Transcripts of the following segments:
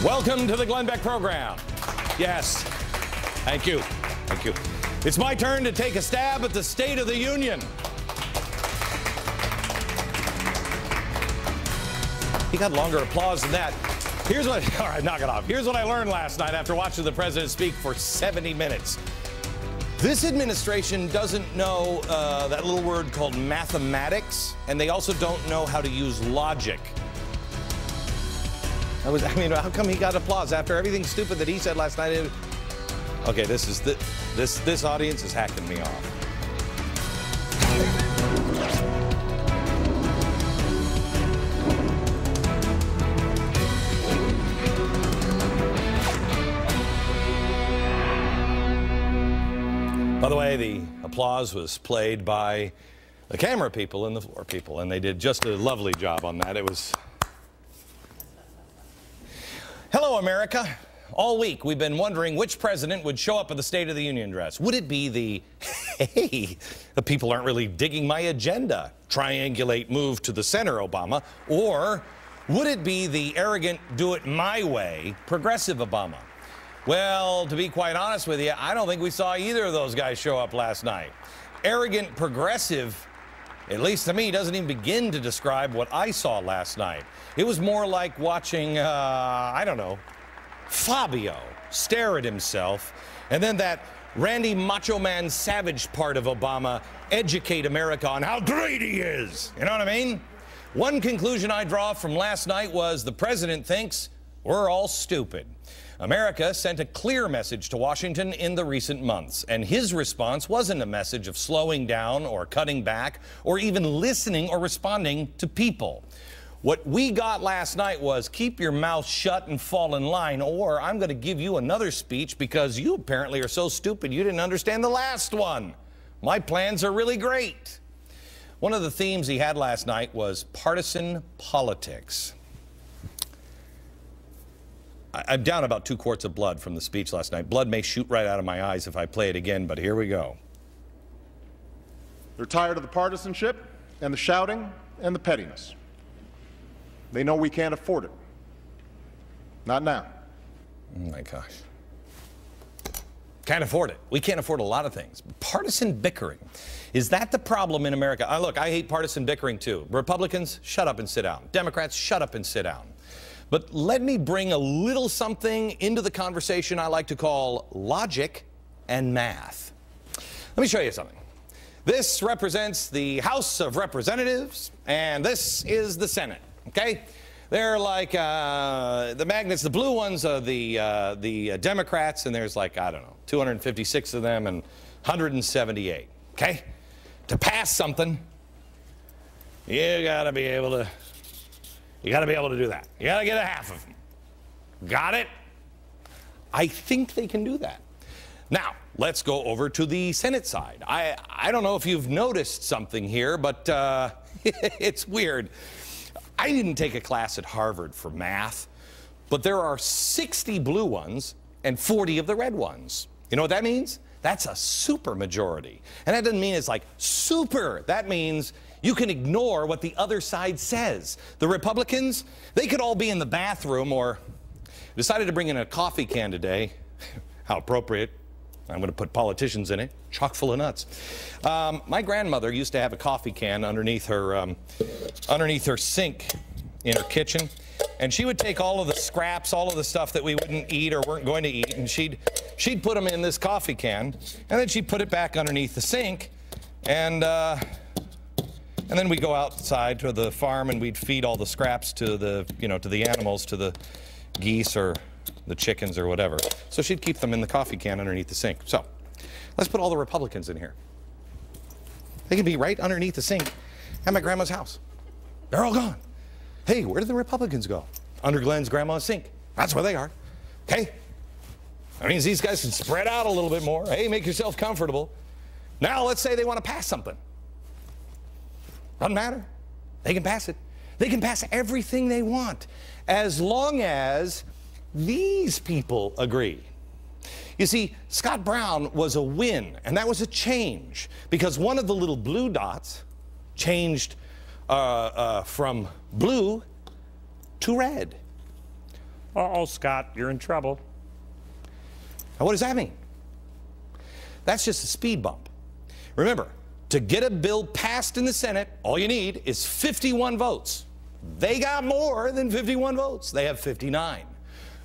Welcome to the Glenn Beck program. Yes, thank you. Thank you. It's my turn to take a stab at the State of the Union. He got longer applause than that. Here's what, all right, knock it off. Here's what I learned last night after watching the president speak for 70 minutes. This administration doesn't know that little word called mathematics, and they also don't know how to use logic. I mean, how come he got applause after everything stupid that he said last night? Okay, this audience is hacking me off. By the way, the applause was played by the camera people and the floor people, and they did just a lovely job on that. It was... Hello, America. All week, we've been wondering which president would show up in the State of the Union address. Would it be the, hey, the people aren't really digging my agenda, triangulate move to the center Obama, or would it be the arrogant, do it my way, progressive Obama? Well, to be quite honest with you, I don't think we saw either of those guys show up last night. Arrogant progressive, at least to me, doesn't even begin to describe what I saw last night. It was more like watching, I don't know, Fabio stare at himself, and then that Randy Macho Man Savage part of Obama educate America on how great he is. You know what I mean? One conclusion I draw from last night was the president thinks we're all stupid. America sent a clear message to Washington in the recent months, and his response wasn't a message of slowing down or cutting back or even listening or responding to people. What we got last night was keep your mouth shut and fall in line, or I'm going to give you another speech because you apparently are so stupid you didn't understand the last one. My plans are really great. One of the themes he had last night was partisan politics. I'm down about 2 quarts of blood from the speech last night. Blood may shoot right out of my eyes if I play it again, but here we go. They're tired of the partisanship and the shouting and the pettiness. They know we can't afford it. Not now. Oh my gosh. Can't afford it. We can't afford a lot of things. Partisan bickering. Is that the problem in America? Look, I hate partisan bickering too. Republicans, shut up and sit down. Democrats, shut up and sit down. But let me bring a little something into the conversation I like to call logic and math. Let me show you something. This represents the House of Representatives, and this is the Senate, okay? They're like the magnets, the blue ones are the Democrats, and there's like, I don't know, 256 of them and 178, okay? To pass something, you gotta be able to do that. You gotta get a half of them. Got it? I think they can do that. Now, let's go over to the Senate side. I don't know if you've noticed something here, but it's weird. I didn't take a class at Harvard for math, but there are 60 blue ones and 40 of the red ones. You know what that means? That's a super majority. And that doesn't mean it's like super. That means you can ignore what the other side says. The Republicans, they could all be in the bathroom or decided to bring in a coffee can today. How appropriate. I'm going to put politicians in it, chock full of nuts. My grandmother used to have a coffee can underneath her sink in her kitchen, and she would take all of the scraps, all of the stuff that we wouldn't eat or weren't going to eat, and she'd put them in this coffee can, and then she'd put it back underneath the sink, and then we'd go outside to the farm and we'd feed all the scraps to the, to the animals, to the geese or the chickens or whatever. So she'd keep them in the coffee can underneath the sink. So let's put all the Republicans in here. They can be right underneath the sink at my grandma's house. They're all gone. Hey, where did the Republicans go? Under Glenn's grandma's sink. That's where they are. Okay? That means these guys can spread out a little bit more. Hey, make yourself comfortable. Now let's say they want to pass something. Doesn't matter. They can pass it. They can pass everything they want as long as these people agree. You see, Scott Brown was a win, and that was a change because one of the little blue dots changed from blue to red. Uh-oh, Scott, you're in trouble. Now, what does that mean? That's just a speed bump. Remember, to get a bill passed in the Senate, all you need is 51 votes. They got more than 51 votes. They have 59.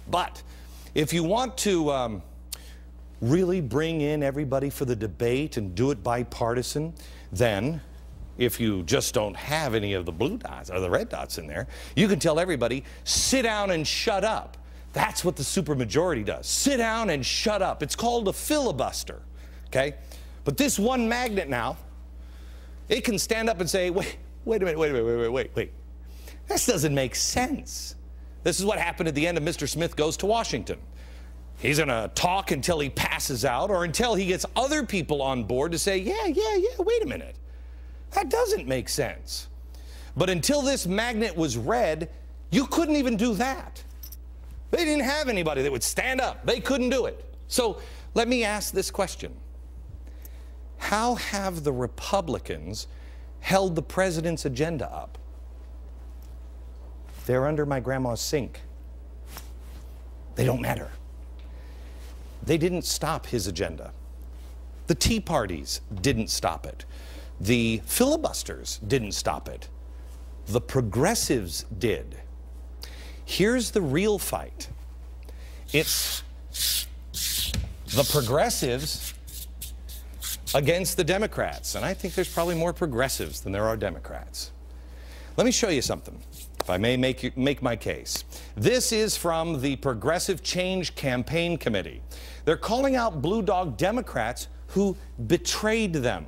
But if you want to really bring in everybody for the debate and do it bipartisan, then if you just don't have any of the blue dots or the red dots in there, you can tell everybody, sit down and shut up. That's what the supermajority does. Sit down and shut up. It's called a filibuster, okay? But this one magnet now, it can stand up and say, wait a minute. This doesn't make sense. This is what happened at the end of Mr. Smith Goes to Washington. He's going to talk until he passes out or until he gets other people on board to say, yeah, wait a minute. That doesn't make sense. But until this magnet was read, you couldn't even do that. They didn't have anybody that would stand up. They couldn't do it. So let me ask this question. How have the Republicans held the president's agenda up? They're under my grandma's sink. They don't matter. They didn't stop his agenda. The Tea Parties didn't stop it. The filibusters didn't stop it. The progressives did. Here's the real fight. It's the progressives against the Democrats. And I think there's probably more progressives than there are Democrats. Let me show you something, if I may make my case. This is from the Progressive Change Campaign Committee. They're calling out Blue Dog Democrats who betrayed them.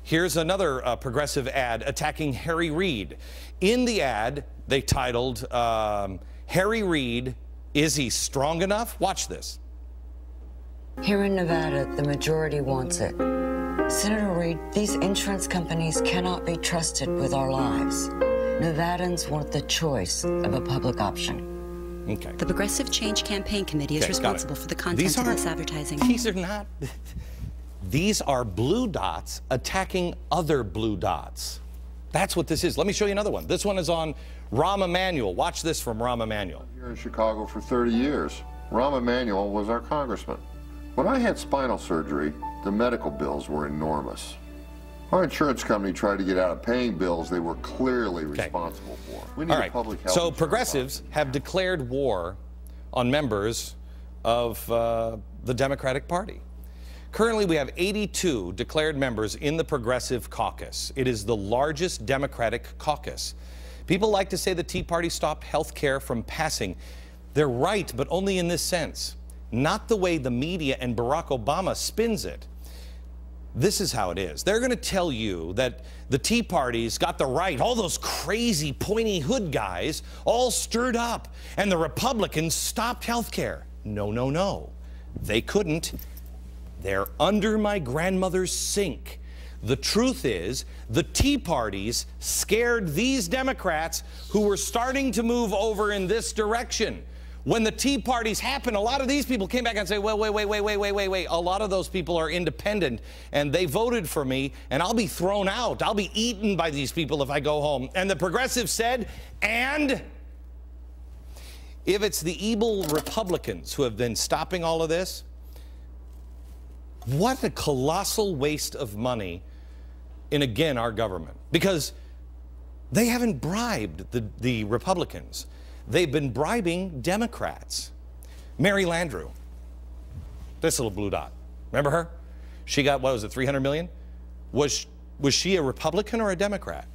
Here's another progressive ad attacking Harry Reid. In the ad, they titled, Harry Reid, is he strong enough? Watch this. Here in Nevada, the majority wants it. Senator Reid, these insurance companies cannot be trusted with our lives. Nevadans want the choice of a public option. Okay. The Progressive Change Campaign Committee is responsible for the content of this advertising. These are not. These are blue dots attacking other blue dots. That's what this is. Let me show you another one. This one is on Rahm Emanuel. Watch this from Rahm Emanuel. Here in Chicago for 30 years. Rahm Emanuel was our congressman. When I had spinal surgery, the medical bills were enormous. Our insurance company tried to get out of paying bills they were clearly responsible for. We need a public health. So progressives have declared war on members of the Democratic Party. Currently, we have 82 declared members in the Progressive Caucus. It is the largest Democratic caucus. People like to say the Tea Party stopped health care from passing. They're right, but only in this sense. Not the way the media and Barack Obama spins it. This is how it is. They're going to tell you that the Tea Party's got the right, all those crazy pointy hood guys all stirred up, and the Republicans stopped health care. No, no, no. They couldn't. They're under my grandmother's sink. The truth is, the Tea Parties scared these Democrats who were starting to move over in this direction. When the Tea Parties happened, a lot of these people came back and say, well, wait. A lot of those people are independent, and they voted for me, and I'll be thrown out. I'll be eaten by these people if I go home. And the progressives said, and if it's the evil Republicans who have been stopping all of this, what a colossal waste of money in, again, our government. Because they haven't bribed the Republicans. They've been bribing Democrats. Mary Landrieu, this little blue dot. Remember her? She got, what was it, 300 million? Was she a Republican or a Democrat?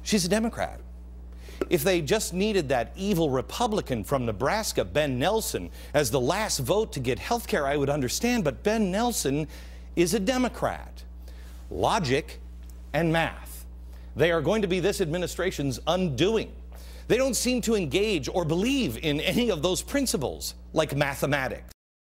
She's a Democrat. If they just needed that evil Republican from Nebraska, Ben Nelson, as the last vote to get health care, I would understand, but Ben Nelson is a Democrat. Logic and math. They are going to be this administration's undoing. They don't seem to engage or believe in any of those principles, like mathematics.